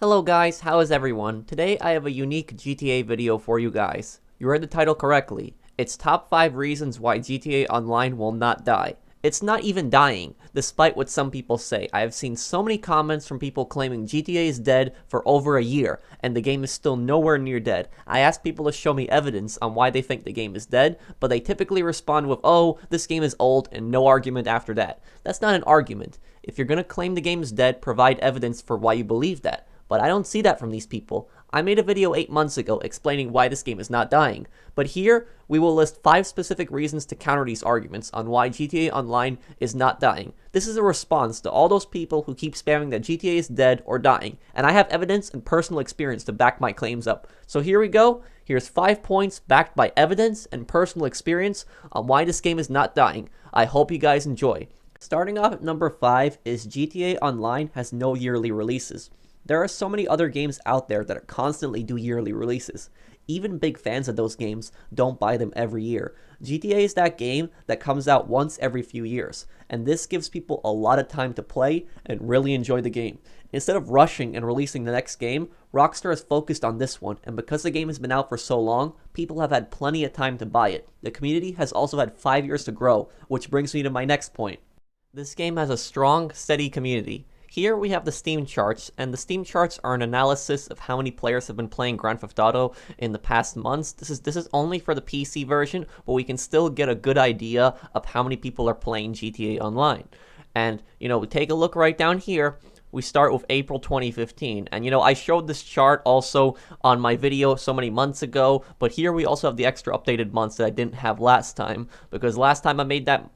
Hello guys, how is everyone? Today I have a unique GTA video for you guys. You read the title correctly. It's top 5 reasons why GTA Online will not die. It's not even dying, despite what some people say. I have seen so many comments from people claiming GTA is dead for over a year, and the game is still nowhere near dead. I ask people to show me evidence on why they think the game is dead, but they typically respond with, oh, this game is old, and no argument after that. That's not an argument. If you're gonna claim the game is dead, provide evidence for why you believe that. But I don't see that from these people. I made a video 8 months ago explaining why this game is not dying, but here we will list 5 specific reasons to counter these arguments on why GTA Online is not dying. This is a response to all those people who keep spamming that GTA is dead or dying, and I have evidence and personal experience to back my claims up. So here we go. Here's 5 points backed by evidence and personal experience on why this game is not dying. I hope you guys enjoy. Starting off at number 5 is GTA Online has no yearly releases. There are so many other games out there that constantly do yearly releases. Even big fans of those games don't buy them every year. GTA is that game that comes out once every few years, and this gives people a lot of time to play and really enjoy the game. Instead of rushing and releasing the next game, Rockstar has focused on this one, and because the game has been out for so long, people have had plenty of time to buy it. The community has also had 5 years to grow, which brings me to my next point. This game has a strong, steady community. Here we have the Steam charts, and the Steam charts are an analysis of how many players have been playing Grand Theft Auto in the past months. This is only for the PC version, but we can still get a good idea of how many people are playing GTA Online. And, we take a look right down here. We start with April 2015, and I showed this chart also on my video so many months ago, but here we also have the extra updated months that I didn't have last time, because last time I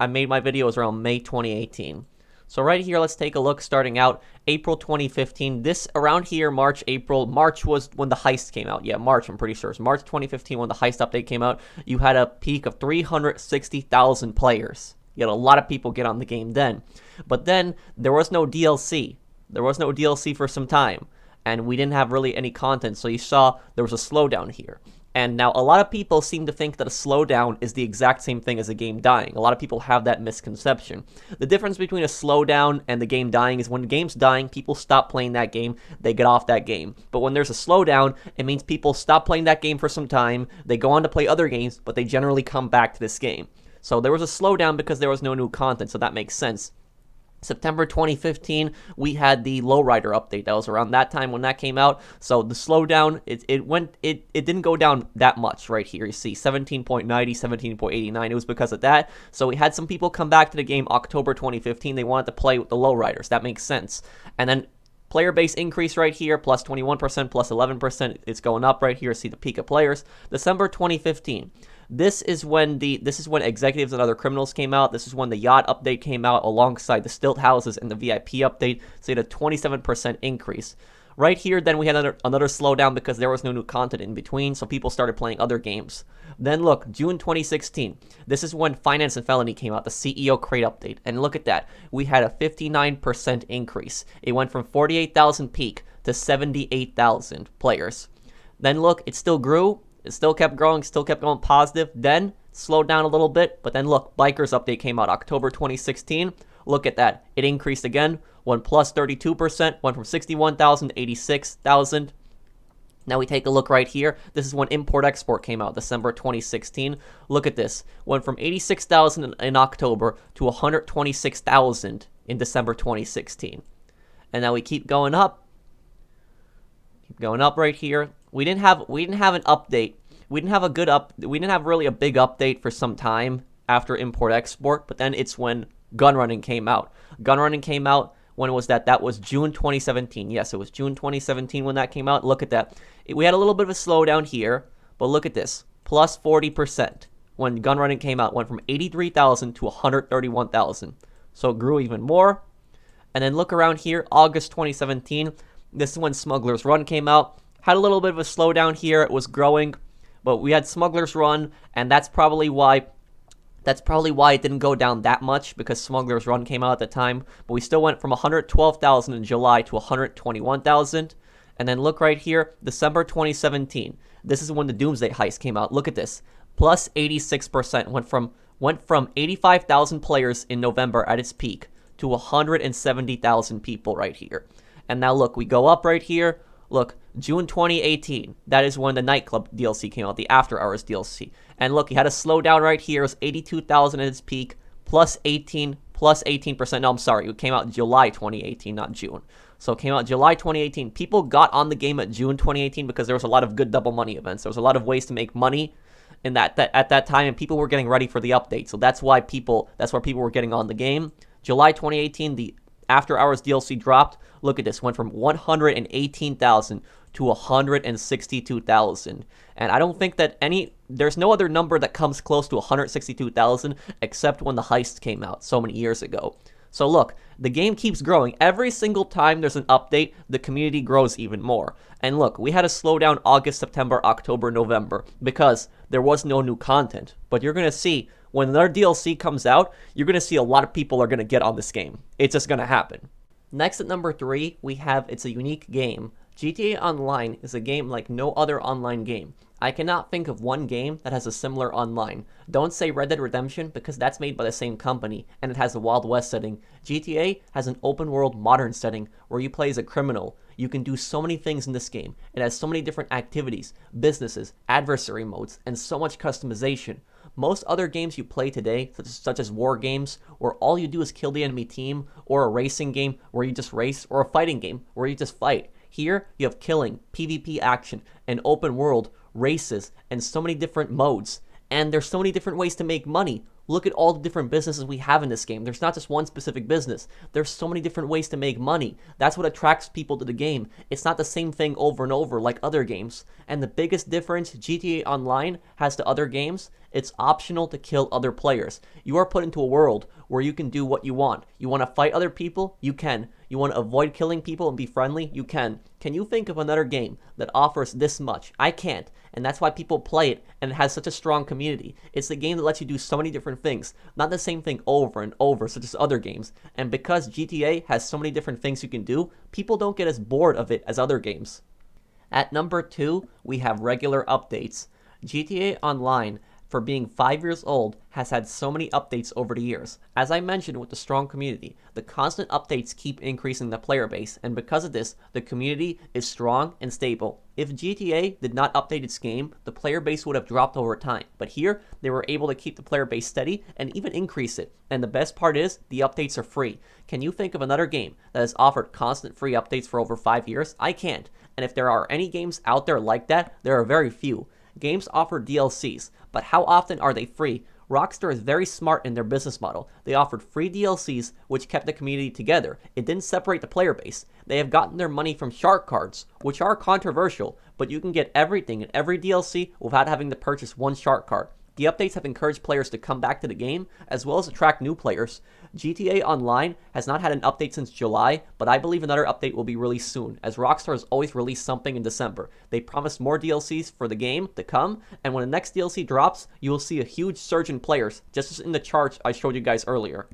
made my video was around May 2018. So right here, let's take a look starting out April 2015. This around here, March, April. March was when the heist came out. Yeah, March, I'm pretty sure. It's March 2015 when the heist update came out. You had a peak of 360,000 players. You had a lot of people get on the game then. But then there was no DLC. There was no DLC for some time. And we didn't have really any content. So you saw there was a slowdown here. And now a lot of people seem to think that a slowdown is the exact same thing as a game dying. A lot of people have that misconception. The difference between a slowdown and the game dying is when the game's dying, people stop playing that game, they get off that game. But when there's a slowdown, it means people stop playing that game for some time, they go on to play other games, but they generally come back to this game. So there was a slowdown because there was no new content, so that makes sense. September 2015, we had the Lowrider update. That was around that time when that came out. So the slowdown, it didn't go down that much right here. You see 17.90, 17.89. It was because of that. So we had some people come back to the game October 2015. They wanted to play with the Lowriders. That makes sense. And then player base increase right here, plus 21%, plus 11%. It's going up right here. See the peak of players. December 2015. This is when executives and other criminals came out. This is when the yacht update came out alongside the stilt houses and the VIP update. So you had a 27% increase. Right here, then we had another slowdown because there was no new content in between, so people started playing other games. Then look, June 2016. This is when Finance and Felony came out, the CEO crate update. And look at that. We had a 59% increase. It went from 48,000 peak to 78,000 players. Then look, it still grew. It still kept growing, still kept going positive. Then slowed down a little bit, but then look, Bikers update came out October 2016. Look at that. It increased again, went plus 32%, went from 61,000 to 86,000. Now we take a look right here. This is when Import-Export came out, December 2016. Look at this. Went from 86,000 in October to 126,000 in December 2016. And now we keep going up. Keep going up right here. We didn't have an update. We didn't have really a big update for some time after Import-Export, but then it's when gun running came out. Gun running came out, when was that? That was June 2017. Yes, it was June 2017 when that came out. Look at that. We had a little bit of a slowdown here, but look at this. Plus 40% when gun running came out. Went from 83,000 to 131,000. So it grew even more. And then look around here, August 2017. This is when Smuggler's Run came out. Had a little bit of a slowdown here. It was growing, but we had Smuggler's Run, and that's probably why it didn't go down that much, because Smuggler's Run came out at the time. But we still went from 112,000 in July to 121,000. And then look right here, December 2017. This is when the Doomsday Heist came out. Look at this. Plus 86%. Went from 85,000 players in November at its peak to 170,000 people right here. And now look, we go up right here. Look, June 2018, that is when the nightclub DLC came out, the After Hours DLC. And look, you had a slowdown right here. It was 82,000 at its peak, plus 18%. No, I'm sorry, it came out July 2018, not June. So it came out July 2018. People got on the game at June 2018 because there was a lot of good double money events. There was a lot of ways to make money in at that time, and people were getting ready for the update. So that's why people were getting on the game. July 2018, the After Hours DLC dropped. Look at this, went from 118,000 to 162,000. And I don't think that there's no other number that comes close to 162,000 except when the heist came out so many years ago. So look, the game keeps growing. Every single time there's an update, the community grows even more. And look, we had a slowdown August, September, October, November because there was no new content. But you're going to see when another DLC comes out, you're going to see a lot of people are going to get on this game. It's just going to happen. Next at number 3, we have It's a Unique Game. GTA Online is a game like no other online game. I cannot think of one game that has a similar online. Don't say Red Dead Redemption because that's made by the same company and it has a Wild West setting. GTA has an open world modern setting where you play as a criminal. You can do so many things in this game. It has so many different activities, businesses, adversary modes, and so much customization. Most other games you play today, such as war games, where all you do is kill the enemy team, or a racing game where you just race, or a fighting game where you just fight. Here, you have killing, PvP action, an open world, races, and so many different modes. And there's so many different ways to make money. Look at all the different businesses we have in this game. There's not just one specific business. There's so many different ways to make money. That's what attracts people to the game. It's not the same thing over and over like other games. And the biggest difference GTA Online has to other games, it's optional to kill other players. You are put into a world where you can do what you want. You want to fight other people? You can. You want to avoid killing people and be friendly? You can. Can you think of another game that offers this much? I can't. And that's why people play it, and it has such a strong community. It's the game that lets you do so many different things, not the same thing over and over, such as other games. And because GTA has so many different things you can do, people don't get as bored of it as other games. At number 2, we have regular updates. GTA Online, for being 5 years old, has had so many updates over the years. As I mentioned with the strong community, the constant updates keep increasing the player base, and because of this, the community is strong and stable. If GTA did not update its game, the player base would have dropped over time, but here, they were able to keep the player base steady and even increase it. And the best part is, the updates are free. Can you think of another game that has offered constant free updates for over 5 years? I can't. And if there are any games out there like that, there are very few. Games offer DLCs, but how often are they free? Rockstar is very smart in their business model. They offered free DLCs, which kept the community together. It didn't separate the player base. They have gotten their money from shark cards, which are controversial, but you can get everything in every DLC without having to purchase one shark card. The updates have encouraged players to come back to the game, as well as attract new players. GTA Online has not had an update since July, but I believe another update will be released soon, as Rockstar has always released something in December. They promised more DLCs for the game to come, and when the next DLC drops, you will see a huge surge in players, just as in the charts I showed you guys earlier.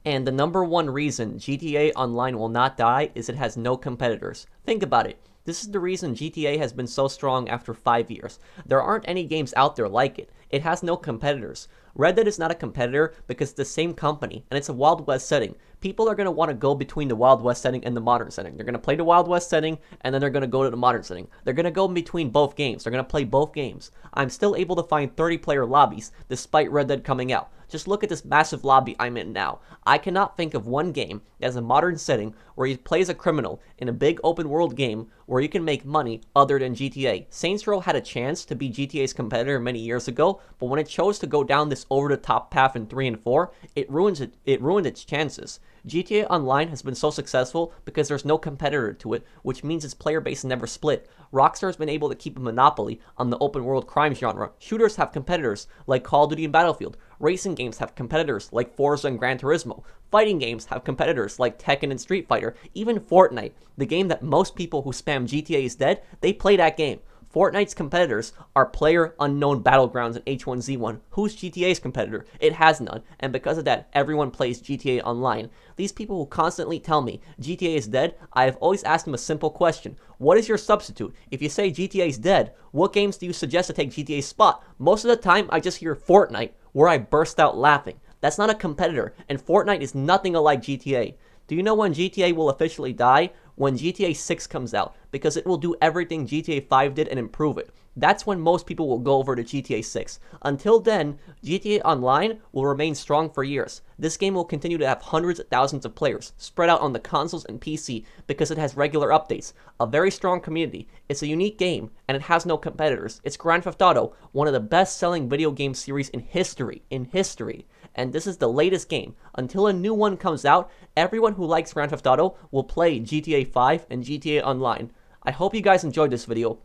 And the number one reason GTA Online will not die is it has no competitors. Think about it. This is the reason GTA has been so strong after 5 years. There aren't any games out there like it. It has no competitors. Red Dead is not a competitor because it's the same company, and it's a Wild West setting. People are going to want to go between the Wild West setting and the modern setting. They're going to play the Wild West setting, and then they're going to go to the modern setting. They're going to go in between both games. They're going to play both games. I'm still able to find 30-player lobbies, despite Red Dead coming out. Just look at this massive lobby I'm in now. I cannot think of one game that has a modern setting where you play as a criminal in a big open world game where you can make money other than GTA. Saints Row had a chance to be GTA's competitor many years ago, but when it chose to go down this over-the-top path in 3 and 4, it ruined its chances. GTA Online has been so successful because there's no competitor to it, which means its player base never split. Rockstar has been able to keep a monopoly on the open world crime genre. Shooters have competitors like Call of Duty and Battlefield. Racing games have competitors like Forza and Gran Turismo. Fighting games have competitors like Tekken and Street Fighter. Even Fortnite, the game that most people who spam GTA is dead, they play that game. Fortnite's competitors are PlayerUnknown Battlegrounds and H1Z1. Who's GTA's competitor? It has none, and because of that, everyone plays GTA Online. These people who constantly tell me GTA is dead, I have always asked them a simple question. What is your substitute? If you say GTA is dead, what games do you suggest to take GTA's spot? Most of the time, I just hear Fortnite, where I burst out laughing. That's not a competitor, and Fortnite is nothing alike GTA. Do you know when GTA will officially die? When GTA 6 comes out, because it will do everything GTA 5 did and improve it. That's when most people will go over to GTA 6. Until then, GTA Online will remain strong for years. This game will continue to have hundreds of thousands of players, spread out on the consoles and PC, because it has regular updates, a very strong community, it's a unique game, and it has no competitors. It's Grand Theft Auto, one of the best-selling video game series in history, and this is the latest game. Until a new one comes out, everyone who likes Grand Theft Auto will play GTA 5 and GTA Online. I hope you guys enjoyed this video.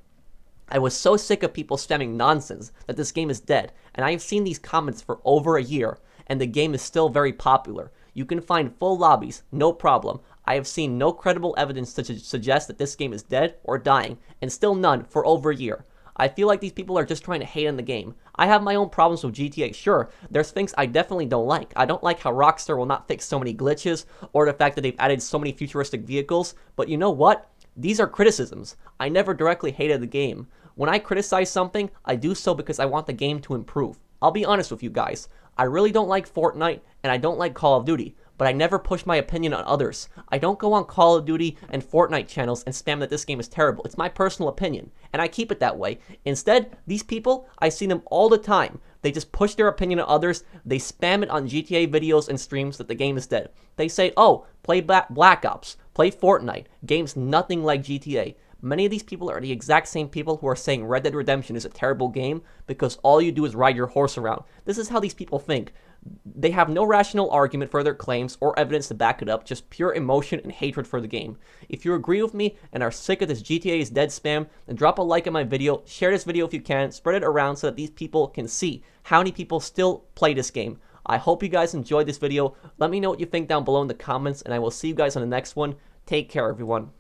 I was so sick of people spamming nonsense that this game is dead, and I have seen these comments for over a year, and the game is still very popular. You can find full lobbies, no problem. I have seen no credible evidence to suggest that this game is dead or dying, and still none for over a year. I feel like these people are just trying to hate on the game. I have my own problems with GTA, sure. There's things I definitely don't like. I don't like how Rockstar will not fix so many glitches, or the fact that they've added so many futuristic vehicles, but you know what? These are criticisms. I never directly hated the game. When I criticize something, I do so because I want the game to improve. I'll be honest with you guys. I really don't like Fortnite, and I don't like Call of Duty, but I never push my opinion on others. I don't go on Call of Duty and Fortnite channels and spam that this game is terrible. It's my personal opinion, and I keep it that way. Instead, these people, I see them all the time. They just push their opinion on others. They spam it on GTA videos and streams that the game is dead. They say, oh, play Black Ops, play Fortnite. Game's nothing like GTA. Many of these people are the exact same people who are saying Red Dead Redemption is a terrible game because all you do is ride your horse around. This is how these people think. They have no rational argument for their claims or evidence to back it up, just pure emotion and hatred for the game. If you agree with me and are sick of this GTA is dead spam, then drop a like on my video, share this video if you can, spread it around so that these people can see how many people still play this game. I hope you guys enjoyed this video. Let me know what you think down below in the comments, and I will see you guys on the next one. Take care, everyone.